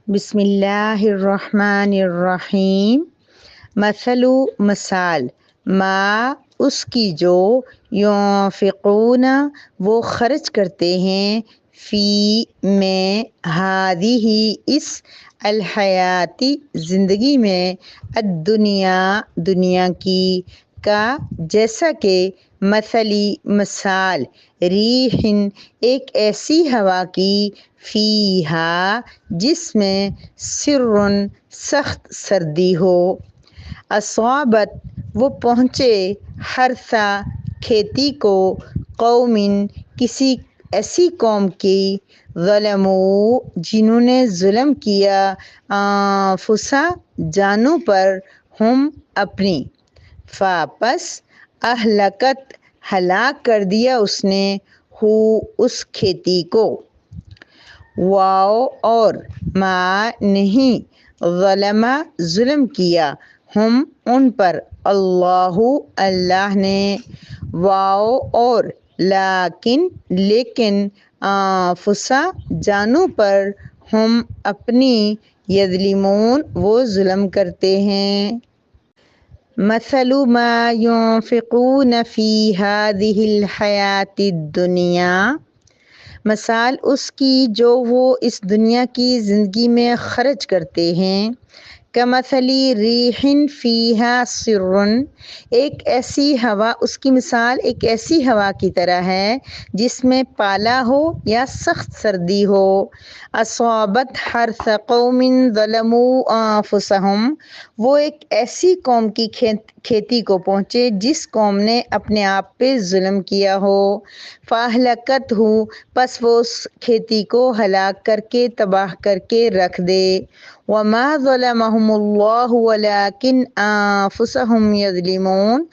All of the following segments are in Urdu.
بسم اللہ الرحمن الرحیم۔ مثلو مثال، ما اس کی جو ينفقون وہ خرچ کرتے ہیں، فی میں، ہذہ اس، الحیاتی زندگی میں، الدنیا دنیا کی، کا جیسا کہ، مثلی مثال، ریحٍ ایک ایسی ہوا کی، فیہا جس میں، سرٌ سخت سردی ہو، اصابت وہ پہنچے، حرثا کھیتی کو، قوم کسی ایسی قوم کی، ظلموا جنہوں نے ظلم کیا، انفسا جانوں پر، ہم اپنی، پس اہلکت ہلاک کر دیا اس نے، ہو اس کھیتی کو، واو اور، ما نہیں، ظلم ظلم کیا، ہم ان پر، اللہ نے، واو اور، لیکن انفسا جانوں پر، ہم اپنی، یظلمون وہ ظلم کرتے ہیں۔ مثل ما ينفقون في هذه الحیاة الدنیا مثال اس کی جو وہ اس دنیا کی زندگی میں خرچ کرتے ہیں، کمثل ریح فیہا سر ایک ایسی ہوا، اس کی مثال ایک ایسی ہوا کی طرح ہے جس میں پالا ہو یا سخت سردی ہو، اصابت حرث قوم ظلموا انفسہم وہ ایک ایسی قوم کی کھیتی کو پہنچے جس قوم نے اپنے آپ پہ ظلم کیا ہو، فاہلکتہ پس وہ اس کھیتی کو ہلاک کر کے تباہ کر کے رکھ دے، وما ظلمہم اللہ ولکن انفسہم یظلمون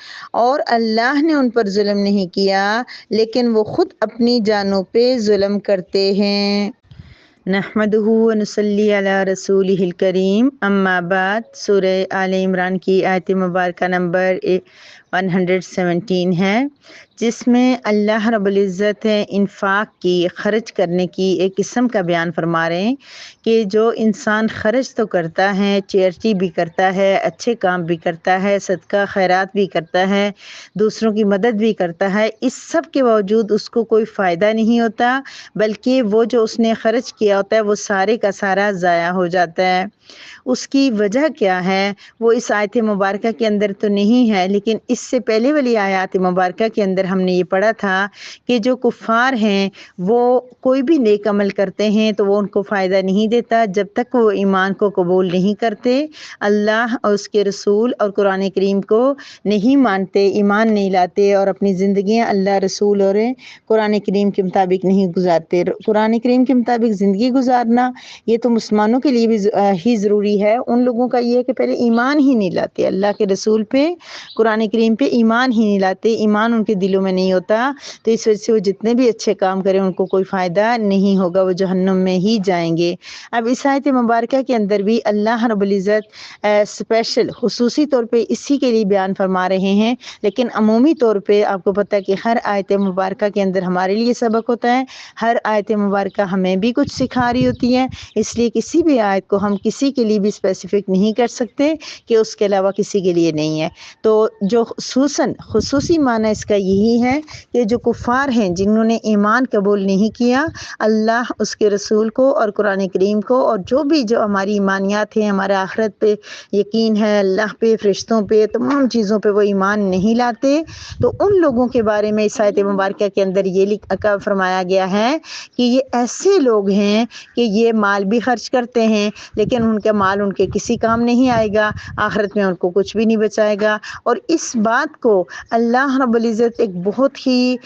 اور اللہ نے ان پر ظلم نہیں کیا لیکن وہ خود اپنی جانوں پہ ظلم کرتے ہیں۔ نحمدہ ونصلی علی رسولہ الکریم، اما بعد، سورہ آل عمران کی آیت مبارکہ نمبر 117 ہے، جس میں اللہ رب العزت انفاق کی، خرچ کرنے کی ایک قسم کا بیان فرما رہے ہیں کہ جو انسان خرچ تو کرتا ہے، چیریٹی بھی کرتا ہے، اچھے کام بھی کرتا ہے، صدقہ خیرات بھی کرتا ہے، دوسروں کی مدد بھی کرتا ہے، اس سب کے باوجود اس کو کوئی فائدہ نہیں ہوتا، بلکہ وہ جو اس نے خرچ کیا ہوتا ہے وہ سارے کا سارا ضائع ہو جاتا ہے۔ اس کی وجہ کیا ہے وہ اس آیت مبارکہ کے اندر تو نہیں ہے، لیکن اس سے پہلے والی آیات مبارکہ کے اندر ہم نے یہ پڑھا تھا کہ جو کفار ہیں وہ کوئی بھی نیک عمل کرتے ہیں تو وہ ان کو فائدہ نہیں دیتا جب تک وہ ایمان کو قبول نہیں کرتے، اللہ اور اس کے رسول اور قرآن کریم کو نہیں مانتے، ایمان نہیں لاتے اور اپنی زندگیاں اللہ، رسول اور قرآن کریم کے مطابق نہیں گزارتے۔ قرآن کریم کے مطابق زندگی گزارنا یہ تو مسلمانوں کے لیے بھی ہی ضروری ہے، ان لوگوں کا یہ ہے کہ پہلے ایمان ہی نہیں لاتے اللہ کے رسول پہ، قرآن کریم پہ ایمان ہی نہیں لاتے، ایمان ان کے دلوں میں نہیں ہوتا، تو اس وجہ سے وہ جتنے بھی اچھے کام کریں ان کو کوئی فائدہ نہیں ہوگا، وہ جہنم میں ہی جائیں گے۔ اب اس آیت مبارکہ کے اندر بھی اللہ رب العزت اسپیشل خصوصی طور پہ اسی کے لیے بیان فرما رہے ہیں، لیکن عمومی طور پہ آپ کو پتہ ہے کہ ہر آیت مبارکہ کے اندر ہمارے لیے سبق ہوتا ہے، ہر آیت مبارکہ ہمیں بھی کچھ سکھا رہی ہوتی ہے، اس لیے کسی بھی آیت کو ہم کسی کے لیے بھی اسپیسیفک نہیں کر سکتے کہ اس کے علاوہ کسی کے لیے نہیں ہے۔ تو جو خصوصی معنی اس کا یہی ہے کہ جو کفار ہیں جنہوں نے ایمان قبول نہیں کیا اللہ، اس کے رسول کو اور قرآن کریم کو، اور جو ہماری ایمانیات ہیں، ہمارا آخرت پہ یقین ہے، اللہ پہ، فرشتوں پہ، تمام چیزوں پہ وہ ایمان نہیں لاتے، تو ان لوگوں کے بارے میں اس آیت مبارکہ کے اندر یہ فرمایا گیا ہے کہ یہ ایسے لوگ ہیں کہ یہ مال بھی خرچ کرتے ہیں لیکن ان کا مال ان کے کسی کام نہیں آئے گا، آخرت میں ان کو کچھ بھی نہیں بچائے گا، اور اس بات کو اللہ رب العزت ایک بہت ہی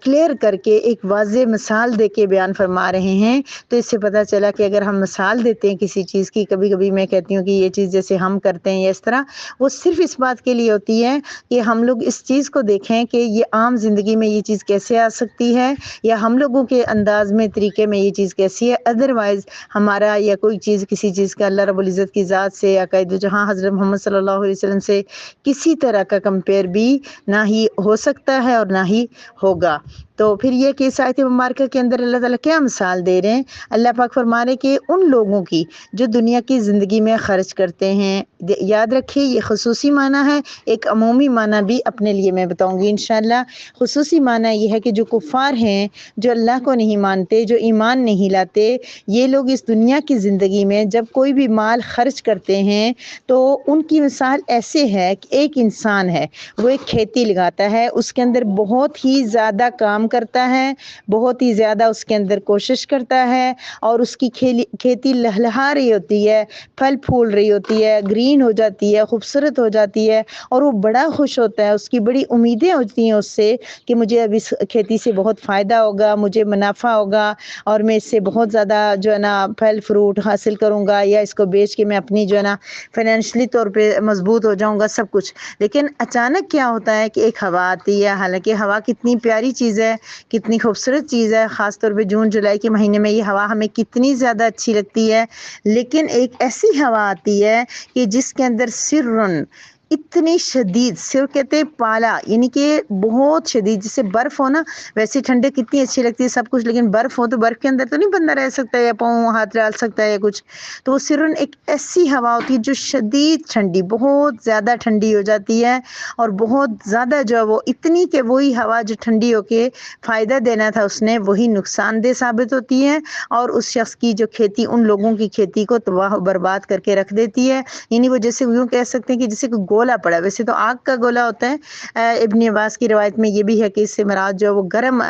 کلیئر کر کے ایک واضح مثال دے کے بیان فرما رہے ہیں۔ تو اس سے پتہ چلا کہ اگر ہم مثال دیتے ہیں کسی چیز کی، کبھی کبھی میں کہتی ہوں کہ یہ چیز جیسے ہم کرتے ہیں یا اس طرح، وہ صرف اس بات کے لیے ہوتی ہے کہ ہم لوگ اس چیز کو دیکھیں کہ یہ عام زندگی میں یہ چیز کیسے آ سکتی ہے، یا ہم لوگوں کے انداز میں، طریقے میں یہ چیز کیسی ہے، ادروائز ہمارا یا کوئی چیز کسی چیز کا اللہ رب العزت کی ذات سے یا قائد جہاں حضرت محمد صلی اللہ علیہ وسلم سے کسی طرح کا کمپیئر بھی نہ ہی ہو سکتا ہے اور نہ ہی ہوگا۔ تو پھر یہ کہ اس آیت مبارکہ کے اندر اللہ تعالیٰ کیا مثال دے رہے ہیں؟ اللہ پاک فرما رہے کہ ان لوگوں کی جو دنیا کی زندگی میں خرچ کرتے ہیں، یاد رکھیے یہ خصوصی معنی ہے، ایک عمومی معنی بھی اپنے لیے میں بتاؤں گی انشاءاللہ۔ خصوصی معنی یہ ہے کہ جو کفار ہیں، جو اللہ کو نہیں مانتے، جو ایمان نہیں لاتے، یہ لوگ اس دنیا کی زندگی میں جب کوئی بھی مال خرچ کرتے ہیں تو ان کی مثال ایسے ہے کہ ایک انسان ہے، وہ ایک کھیتی لگاتا ہے، اس کے اندر بہت ہی زیادہ کام کرتا ہے، بہت ہی زیادہ اس کے اندر کوشش کرتا ہے، اور اس کی کھیتی لہلہا رہی ہوتی ہے، پھل پھول رہی ہوتی ہے، گرین ہو جاتی ہے، خوبصورت ہو جاتی ہے، اور وہ بڑا خوش ہوتا ہے، اس کی بڑی امیدیں ہوتی ہیں اس سے کہ مجھے اب اس کھیتی سے بہت فائدہ ہوگا، مجھے منافع ہوگا، اور میں اس سے بہت زیادہ جو ہے نا پھل فروٹ حاصل کروں گا، یا اس کو بیچ کے میں اپنی جو ہے نا فائنینشلی طور پہ مضبوط ہو جاؤں گا، سب کچھ۔ لیکن اچانک کیا ہوتا ہے کہ ایک ہوا آتی ہے، حالانکہ ہوا کتنی پیاری چیز ہے، کتنی خوبصورت چیز ہے، خاص طور پہ جون جولائی کے مہینے میں یہ ہوا ہمیں کتنی زیادہ اچھی لگتی ہے، لیکن ایک ایسی ہوا آتی ہے کہ جس کے اندر سرن اتنی شدید، سر کہتے ہیں پالا، یعنی کہ بہت شدید، جسے برف ہو نا، ویسے ٹھنڈے کتنی اچھی لگتی ہے سب کچھ، لیکن برف ہو تو برف کے اندر تو نہیں بندہ رہ سکتا ہے، یا پاؤں ہاتھ ڈال سکتا ہے یا کچھ۔ تو وہ سرن ایک ایسی ہوا ہوتی ہے جو شدید ٹھنڈی، بہت زیادہ ٹھنڈی ہو جاتی ہے، اور بہت زیادہ جو ہے وہ اتنی کہ وہی ہوا جو ٹھنڈی ہو کے فائدہ دینا تھا اس نے، وہی نقصان دہ ثابت ہوتی ہے، اور اس شخص کی جو کھیتی، ان لوگوں کی کھیتی کو تباہ و برباد کر کے رکھ دیتی ہے۔ یعنی وہ جیسے یوں کہہ سکتے ہیں کہ جیسے کوئی گولا پڑا، ویسے تو آگ کا گولا ہوتا ہے، ابن عباس کی روایت میں یہ بھی ہے کہ اس سے مراد جو ہے وہ گرم،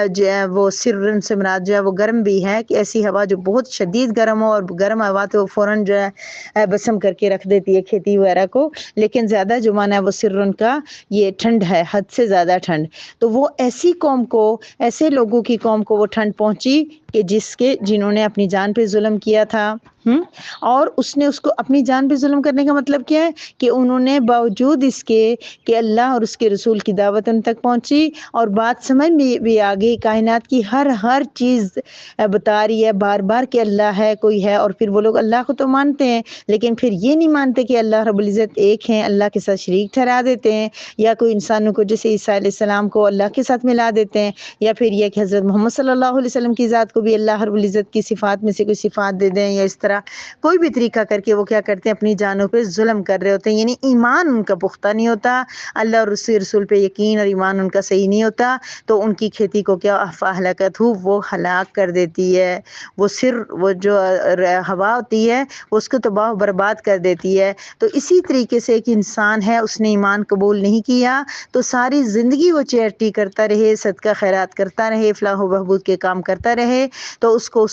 جو ہے وہ سرن سے مراد جو ہے وہ گرم بھی ہے، کہ ایسی ہوا جو بہت شدید گرم ہو، اور گرم ہوا تو فوراً جو ہے بسم کر کے رکھ دیتی ہے کھیتی وغیرہ کو، لیکن زیادہ جو معنی ہے وہ سرن کا یہ ٹھنڈ ہے، حد سے زیادہ ٹھنڈ۔ تو وہ ایسی قوم کو، ایسے لوگوں کی قوم کو وہ ٹھنڈ پہنچی کہ جنہوں نے اپنی جان پہ ظلم کیا تھا، اور اس نے اس کو اپنی جان پہ ظلم کرنے کا مطلب کیا ہے کہ انہوں نے باوجود اس کے کہ اللہ اور اس کے رسول کی دعوت ان تک پہنچی، اور بات سمجھ میں بھی آگئی، کائنات کی ہر چیز بتا رہی ہے بار بار کہ اللہ ہے، کوئی ہے، اور پھر وہ لوگ اللہ کو تو مانتے ہیں، لیکن پھر یہ نہیں مانتے کہ اللہ رب العزت ایک ہیں، اللہ کے ساتھ شریک ٹھہرا دیتے ہیں، یا کوئی انسانوں کو جیسے عیسیٰ علیہ السلام کو اللہ کے ساتھ ملا دیتے ہیں، یا پھر یہ کہ حضرت محمد صلی اللہ علیہ وسلم کی ذات کو بھی اللہ رب العزت کی صفات میں سے کوئی صفات دے دیں، یا اس طرح کوئی بھی طریقہ کر کے وہ کیا کرتے ہیں، اپنی جانوں پہ ظلم کر رہے ہوتے ہیں، یعنی ایمان ان کا پختہ نہیں ہوتا، اللہ اور اس کے رسول پہ یقین اور ایمان ان کا صحیح نہیں ہوتا، تو ان کی کھیتی کو کیا ہلاکت ہو، وہ ہلاک کر دیتی ہے، وہ جو ہوا ہوتی ہے وہ اس کو تباہ و برباد کر دیتی ہے۔ تو اسی طریقے سے ایک انسان ہے، اس نے ایمان قبول نہیں کیا تو ساری زندگی وہ چیریٹی کرتا رہے، صدقہ خیرات کرتا رہے، فلاح و بہبود کے کام کرتا رہے، تو اس کو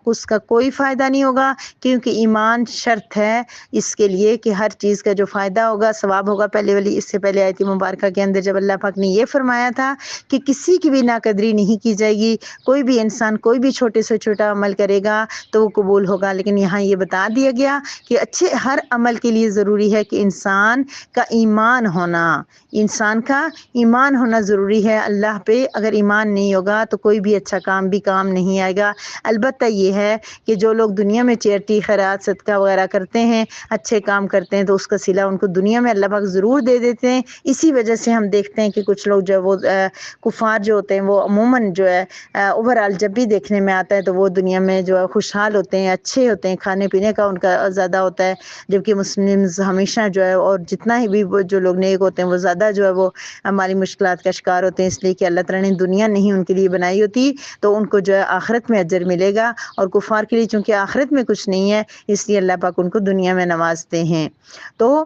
اس کا کوئی فائدہ نہیں ہوگا، کیونکہ ایمان شرط ہے اس کے لیے کہ ہر چیز کا جو فائدہ ہوگا، ثواب ہوگا۔ اس سے پہلے آیت مبارکہ کے اندر جب اللہ پاک نے یہ فرمایا تھا کہ کسی کی بھی ناقدری نہیں کی جائے گی، کوئی بھی انسان کوئی بھی چھوٹے سے چھوٹا عمل کرے گا تو وہ قبول ہوگا، لیکن یہاں یہ بتا دیا گیا کہ اچھے ہر عمل کے لیے ضروری ہے کہ انسان کا ایمان ہونا ضروری ہے اللہ پہ۔ اگر ایمان نہیں ہوگا تو کوئی بھی اچھا کام بھی کام نہیں آئے گا۔ البتہ یہ ہے کہ جو لوگ دنیا میں چیریٹی، خیرات، صدقہ وغیرہ کرتے ہیں، اچھے کام کرتے ہیں، تو اس کا صلہ ان کو دنیا میں اللہ پاک ضرور دے دیتے ہیں۔ اسی وجہ سے ہم دیکھتے ہیں کہ کچھ لوگ جو وہ کفار جو ہوتے ہیں، وہ عموماً جو ہے اوورآل جب بھی دیکھنے میں آتا ہے تو وہ دنیا میں جو ہے خوشحال ہوتے ہیں، اچھے ہوتے ہیں، کھانے پینے کا ان کا زیادہ ہوتا ہے، جبکہ مسلمز ہمیشہ جو ہے، اور جتنا ہی بھی وہ جو لوگ نیک ہوتے ہیں وہ زیادہ جو ہے وہ ہماری مشکلات کا شکار ہوتے ہیں، اس لیے کہ اللہ تعالیٰ نے دنیا نہیں ان کے لیے بنائی ہوتی، تو ان کو جو ہے آخرت میں اجر ملے گا، اور کفار کے لیے چونکہ آخرت میں کچھ نہیں ہے، اس لیے اللہ پاک ان کو دنیا میں نوازتے ہیں۔ تو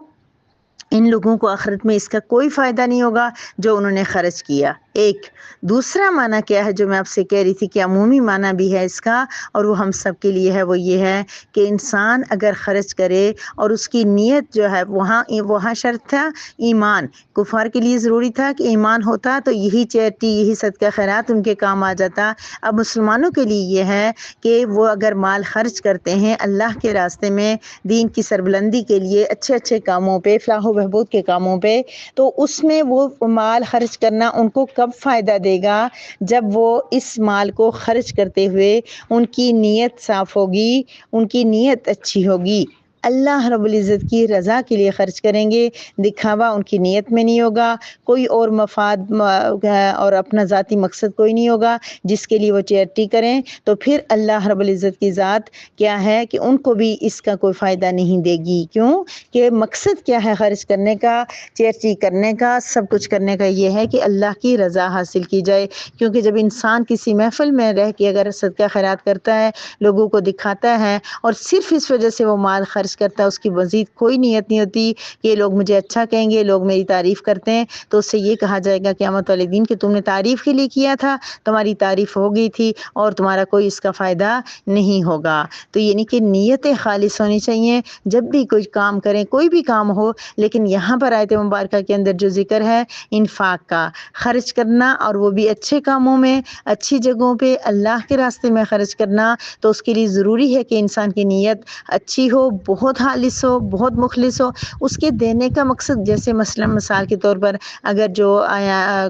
ان لوگوں کو آخرت میں اس کا کوئی فائدہ نہیں ہوگا جو انہوں نے خرچ کیا۔ ایک دوسرا معنی کیا ہے جو میں آپ سے کہہ رہی تھی کہ عمومی معنی بھی ہے اس کا، اور وہ ہم سب کے لیے ہے، وہ یہ ہے کہ انسان اگر خرچ کرے اور اس کی نیت جو ہے وہاں شرط تھا ایمان، کفار کے لیے ضروری تھا کہ ایمان ہوتا تو یہی چیریٹی، یہی صدقہ خیرات ان کے کام آ جاتا۔ اب مسلمانوں کے لیے یہ ہے کہ وہ اگر مال خرچ کرتے ہیں اللہ کے راستے میں، دین کی سربلندی کے لیے، اچھے اچھے کاموں پہ، فلاح و بہبود کے کاموں پہ، تو اس میں وہ مال خرچ کرنا ان کو کب فائدہ دے گا؟ جب وہ اس مال کو خرچ کرتے ہوئے ان کی نیت صاف ہوگی، ان کی نیت اچھی ہوگی، اللہ رب العزت کی رضا کے لیے خرچ کریں گے، دکھاوا ان کی نیت میں نہیں ہوگا، کوئی اور مفاد اور اپنا ذاتی مقصد کوئی نہیں ہوگا جس کے لیے وہ چیریٹی کریں، تو پھر اللہ رب العزت کی ذات کیا ہے کہ ان کو بھی اس کا کوئی فائدہ نہیں دے گی۔ کیوں کہ مقصد کیا ہے خرچ کرنے کا، چیریٹی کرنے کا، سب کچھ کرنے کا، یہ ہے کہ اللہ کی رضا حاصل کی جائے۔ کیونکہ جب انسان کسی محفل میں رہ کے اگر صدقہ خیرات کرتا ہے، لوگوں کو دکھاتا ہے اور صرف اس وجہ سے وہ مال خرچ کرتا ہے، اس کی مزید کوئی نیت نہیں ہوتی کہ یہ لوگ مجھے اچھا کہیں گے، لوگ میری تعریف کرتے ہیں، تو اس سے یہ کہا جائے گا قیامت والے دن کہ تم نے تعریف کے لیے کیا تھا، تمہاری تعریف ہو گئی تھی اور تمہارا کوئی اس کا فائدہ نہیں ہوگا۔ تو یعنی کہ نیتیں خالص ہونی چاہیے جب بھی کوئی کام کریں، کوئی بھی کام ہو۔ لیکن یہاں پر آیت مبارکہ کے اندر جو ذکر ہے انفاق کا، خرچ کرنا، اور وہ بھی اچھے کاموں میں، اچھی جگہوں پہ اللہ کے راستے میں خرچ کرنا، تو اس کے لیے ضروری ہے کہ انسان کی نیت اچھی ہو، بہت خالص ہو، بہت مخلص ہو۔ اس کے دینے کا مقصد، جیسے مثلا مثال کے طور پر اگر جو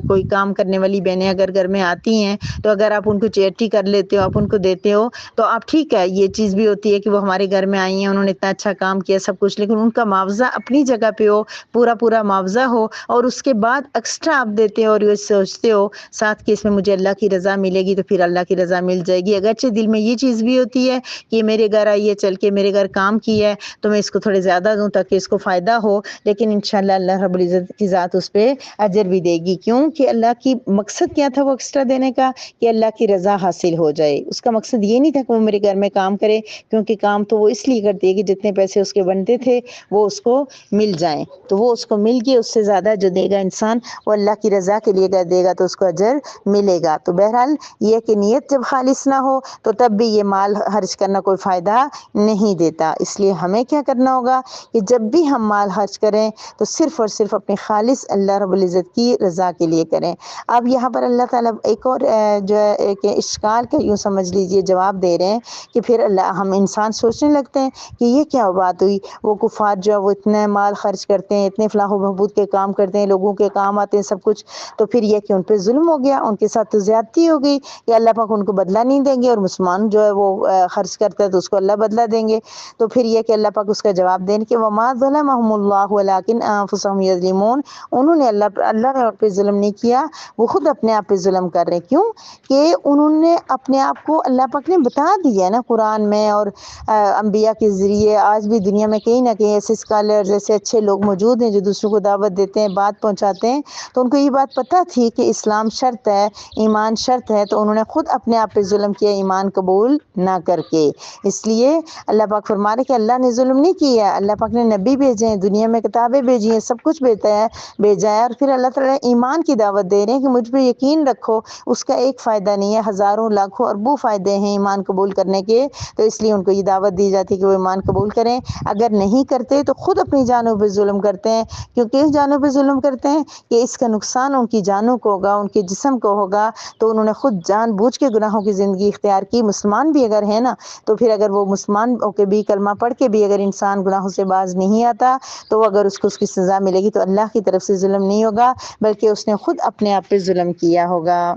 کوئی کام کرنے والی بہنیں اگر گھر میں آتی ہیں، تو اگر آپ ان کو چیریٹی کر لیتے ہو، آپ ان کو دیتے ہو، تو آپ ٹھیک ہے، یہ چیز بھی ہوتی ہے کہ وہ ہمارے گھر میں آئی ہیں، انہوں نے اتنا اچھا کام کیا سب کچھ، لیکن ان کا معاوضہ اپنی جگہ پہ ہو، پورا معاوضہ ہو، اور اس کے بعد ایکسٹرا آپ دیتے ہو اور یہ سوچتے ہو ساتھ کہ اس میں مجھے اللہ کی رضا ملے گی، تو پھر اللہ کی رضا مل جائے گی۔ اگرچہ دل میں یہ چیز بھی ہوتی ہے کہ میرے گھر آئی ہے، چل کے میرے گھر کام کی ہے، تو میں اس کو تھوڑے زیادہ دوں تاکہ اس کو فائدہ ہو، لیکن انشاءاللہ اللہ رب العزت کی ذات اس پہ اجر بھی دے گی۔ کیوں کہ اللہ کی مقصد کیا تھا وہ ایکسٹرا دینے کا، کہ اللہ کی رضا حاصل ہو جائے۔ اس کا مقصد یہ نہیں تھا کہ وہ میرے گھر میں کام کرے، کیونکہ کام تو وہ اس لیے کرتی ہے کہ جتنے پیسے اس کے بنتے تھے وہ اس کو مل جائیں، تو وہ اس کو مل کے اس سے زیادہ جو دے گا انسان وہ اللہ کی رضا کے لیے دے گا، تو اس کو اجر ملے گا۔ تو بہرحال یہ کہ نیت جب خالص نہ ہو تو تب بھی یہ مال خرچ کرنا کوئی فائدہ نہیں دیتا۔ اس لیے ہمیں کیا کرنا ہوگا کہ جب بھی ہم مال خرچ کریں تو صرف اور صرف اپنے خالص اللہ رب العزت کی رضا کے لیے کریں۔ اب یہاں پر اللہ تعالیٰ ایک اور جو ہے ایک اشکال کا یوں سمجھ لیجئے جواب دے رہے ہیں کہ پھر ہم انسان سوچنے لگتے ہیں کہ یہ کیا بات ہوئی، وہ کفار جو وہ اتنے مال خرچ کرتے ہیں، اتنے فلاح و بہبود کے کام کرتے ہیں، لوگوں کے کام آتے ہیں سب کچھ، تو پھر یہ کہ ان پہ ظلم ہو گیا، ان کے ساتھ تو زیادتی ہو گئی، یا اللہ پاک ان کو بدلہ نہیں دیں گے، اور مسلمان جو ہے وہ خرچ کرتا ہے تو اس کو اللہ بدلہ دیں گے۔ تو پھر یہ کہ اللہ پاک اس کا جواب دیں کہ وما ظلمهم اللہ ولکن انفسهم یظلمون، انہوں نے اللہ نے ان پہ ظلم نہیں کیا، وہ خود اپنے آپ پہ ظلم کر رہے۔ کیوں کہ انہوں نے اپنے آپ کو، اللہ پاک نے بتا دیا نا قرآن میں اور انبیاء کے ذریعے، آج بھی دنیا میں کہیں نہ کہیں ایسے اسکالر جیسے اچھے لوگ موجود ہیں جو دوسروں کو دعوت دیتے ہیں، بات پہنچاتے ہیں، تو ان کو یہ بات پتہ تھی کہ اسلام شرط ہے، ایمان شرط ہے، تو انہوں نے خود اپنے آپ پہ ظلم کیا ایمان قبول نہ کر کے۔ اس لیے اللہ پاک فرما رہے کہ اللہ نے ظلم نہیں کیا، اللہ پاک نے نبی بھیجے ہیں، دنیا میں کتابیں بھیجی ہیں، سب کچھ بھیجا ہے، اور پھر اللہ تعالیٰ ایمان کی دعوت دے رہے ہیں کہ مجھ پہ یقین رکھو، اس کا ایک فائدہ نہیں ہے، ہزاروں لاکھوں اربوں فائدے ہیں ایمان قبول کرنے کے۔ تو اس لیے ان کو یہ دعوت دی جاتی ہے کہ وہ ایمان قبول کریں، اگر نہیں کرتے تو خود اپنی جانوں پہ ظلم کرتے ہیں۔ کیونکہ اس جانوں پہ ظلم کرتے ہیں کہ اس کا نقصان ان کی جانوں کو ہوگا، ان کے جسم کو ہوگا، تو انہوں نے خود جان بوجھ کے گناہوں کی زندگی اختیار کی۔ مسلمان بھی اگر ہے نا، تو پھر اگر وہ مسلمان ہو کے بھی کلمہ پڑھ کے بھی اگر انسان گناہوں سے باز نہیں آتا، تو اگر اس کو اس کی سزا ملے گی تو اللہ کی طرف سے ظلم نہیں ہوگا، بلکہ اس نے خود اپنے آپ پہ ظلم کیا ہوگا۔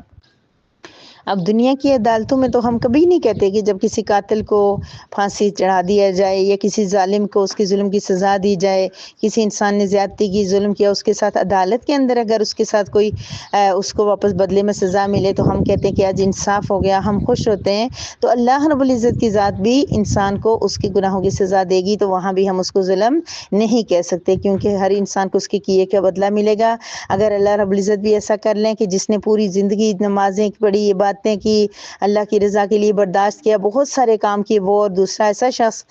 اب دنیا کی عدالتوں میں تو ہم کبھی نہیں کہتے کہ جب کسی قاتل کو پھانسی چڑھا دیا جائے یا کسی ظالم کو اس کے ظلم کی سزا دی جائے، کسی انسان نے زیادتی کی، ظلم کیا، اس کے ساتھ عدالت کے اندر اگر اس کے ساتھ کوئی اس کو واپس بدلے میں سزا ملے تو ہم کہتے ہیں کہ آج انصاف ہو گیا، ہم خوش ہوتے ہیں۔ تو اللہ رب العزت کی ذات بھی انسان کو اس کے گناہوں کی سزا دے گی، تو وہاں بھی ہم اس کو ظلم نہیں کہہ سکتے، کیونکہ ہر انسان کو اس کے کیے کا بدلہ ملے گا۔ اگر اللہ رب العزت بھی ایسا کر لیں کہ جس نے پوری زندگی نمازیں پڑھی، یہ باتیں کی، اللہ کی رضا کے لیے برداشت کیا، بہت سارے کام کیے، وہ اور دوسرا ایسا شخص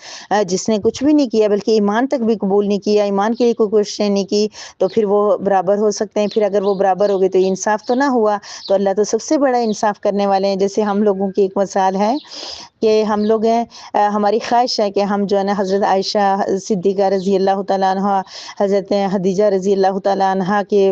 جس نے کچھ بھی نہیں کیا بلکہ ایمان تک بھی قبول نہیں کیا، ایمان کے لیے کوئی کوششیں نہیں کی، تو پھر وہ برابر ہو سکتے ہیں۔ پھر اگر وہ برابر ہو گئے تو یہ انصاف تو نہ ہوا۔ تو اللہ تو سب سے بڑا انصاف کرنے والے ہیں۔ جیسے ہم لوگوں کی ایک مثال ہے کہ ہم لوگ ہیں، ہماری خواہش ہے کہ ہم جو ہے نا حضرت عائشہ صدیقہ رضی اللہ تعالیٰ عنہ، حضرت خدیجہ رضی اللہ تعالیٰ عنہ کے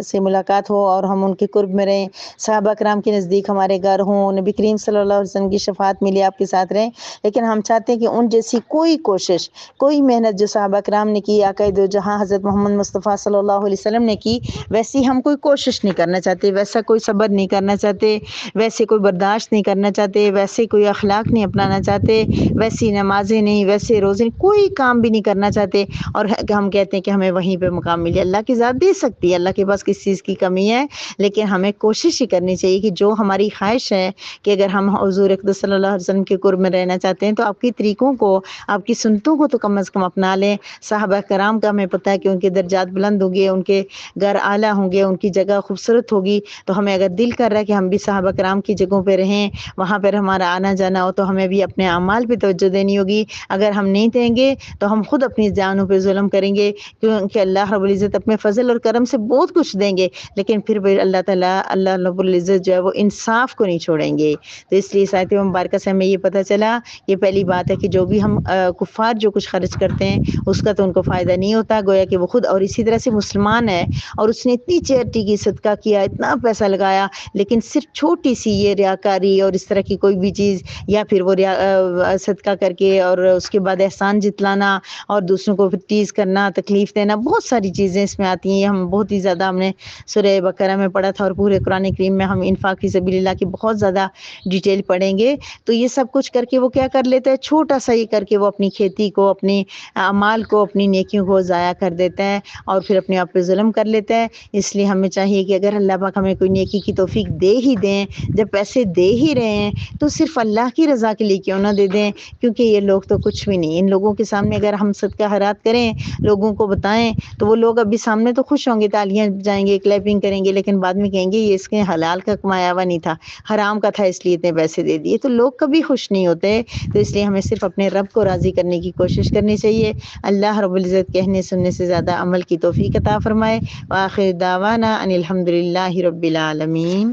سے ملاقات ہو اور ہم ان کے قرب میں رہیں، صحابہ کرام کے نزدیک ہمارے گھر ہوں، نبی کریم صلی اللہ علیہ وسلم کی شفاعت ملے، آپ کے ساتھ رہیں۔ لیکن ہم چاہتے ہیں کہ ان جیسی کوئی کوشش، کوئی محنت جو صحابہ کرام نے کی، آقا دو جہاں حضرت محمد مصطفیٰ صلی اللہ علیہ وسلم نے کی، ویسی ہم کوئی کوشش نہیں کرنا چاہتے، ویسا کوئی صبر نہیں کرنا چاہتے، ویسے کوئی برداشت نہیں کرنا چاہتے، ویسے کوئی اخلاق اخلاق نہیں اپنانا چاہتے، ویسی نمازیں نہیں، ویسے روزے نہیں، کوئی کام بھی نہیں کرنا چاہتے، اور ہم کہتے ہیں کہ ہمیں وہیں پہ مقام ملے۔ اللہ کی ذات دے سکتی ہے، اللہ کے پاس کس چیز کی کمی ہے، لیکن ہمیں کوشش ہی کرنی چاہیے کہ جو ہماری خواہش ہے کہ اگر ہم حضور اقدس صلی اللہ علیہ وسلم کے قرب میں رہنا چاہتے ہیں تو آپ کی طریقوں کو، آپ کی سنتوں کو تو کم از کم اپنا لیں۔ صحابہ کرام کا ہمیں پتہ ہے کہ ان کے درجات بلند ہوں گے، ان کے گھر اعلیٰ ہوں گے، ان کی جگہ خوبصورت ہوگی، تو ہمیں اگر دل کر رہا ہے کہ ہم بھی صحابہ کرام کی جگہوں پہ رہیں، وہاں پر ہمارا آنا جانا ہو، تو ہمیں بھی اپنے اعمال پہ توجہ دینی ہوگی۔ اگر ہم نہیں دیں گے تو ہم خود اپنی جانوں پہ ظلم کریں گے، کیونکہ اللہ رب العزت اپنے فضل اور کرم سے بہت کچھ دیں گے، لیکن پھر بھی اللہ رب العزت جو ہے وہ انصاف کو نہیں چھوڑیں گے۔ تو اس لیے اس آیت مبارکہ سے ہمیں یہ پتہ چلا، یہ پہلی بات ہے کہ جو بھی ہم کفار جو کچھ خرچ کرتے ہیں اس کا تو ان کو فائدہ نہیں ہوتا، گویا کہ وہ خود، اور اسی طرح سے مسلمان ہے اور اس نے اتنی چیریٹی کی، صدقہ کیا، اتنا پیسہ لگایا، لیکن صرف چھوٹی سی یہ ریاکاری اور اس طرح کی کوئی بھی چیز، یا پھر وہ صدقہ کر کے اور اس کے بعد احسان جتلانا اور دوسروں کو ٹیز کرنا، تکلیف دینا، بہت ساری چیزیں اس میں آتی ہیں۔ ہم بہت ہی زیادہ ہم نے سورہ بقرہ میں پڑھا تھا، اور پورے قرآن کریم میں ہم انفاق فی سبیل اللہ کی بہت زیادہ ڈیٹیل پڑھیں گے۔ تو یہ سب کچھ کر کے وہ کیا کر لیتا ہے، چھوٹا سا ہی کر کے وہ اپنی کھیتی کو، اپنی اعمال کو، اپنی نیکیوں کو ضائع کر دیتا ہے، اور پھر اپنے آپ پہ ظلم کر لیتا ہے۔ اس لیے ہمیں چاہیے کہ اگر اللہ پاک ہمیں کوئی نیکی کی توفیق دے ہی دیں، جب پیسے دے ہی رہے ہیں تو صرف اللہ کی رضا کے لیے کیوں نہ دے دیں، کیونکہ یہ لوگ تو کچھ بھی نہیں۔ ان لوگوں کے سامنے اگر ہم صدقہ خیرات کریں، لوگوں کو بتائیں، تو وہ لوگ ابھی سامنے تو خوش ہوں گے، تالیاں جائیں گے، کلیپنگ کریں گے، لیکن بعد میں کہیں گے یہ اس کے حلال کا کمایا ہوا نہیں تھا، حرام کا تھا، اس لیے اتنے پیسے دے دیے۔ تو لوگ کبھی خوش نہیں ہوتے۔ تو اس لیے ہمیں صرف اپنے رب کو راضی کرنے کی کوشش کرنی چاہیے۔ اللہ رب العزت کہنے سننے سے زیادہ عمل کی توفیق عطا فرمائے۔ وآخر دعوانا ان الحمد للہ رب العالمین۔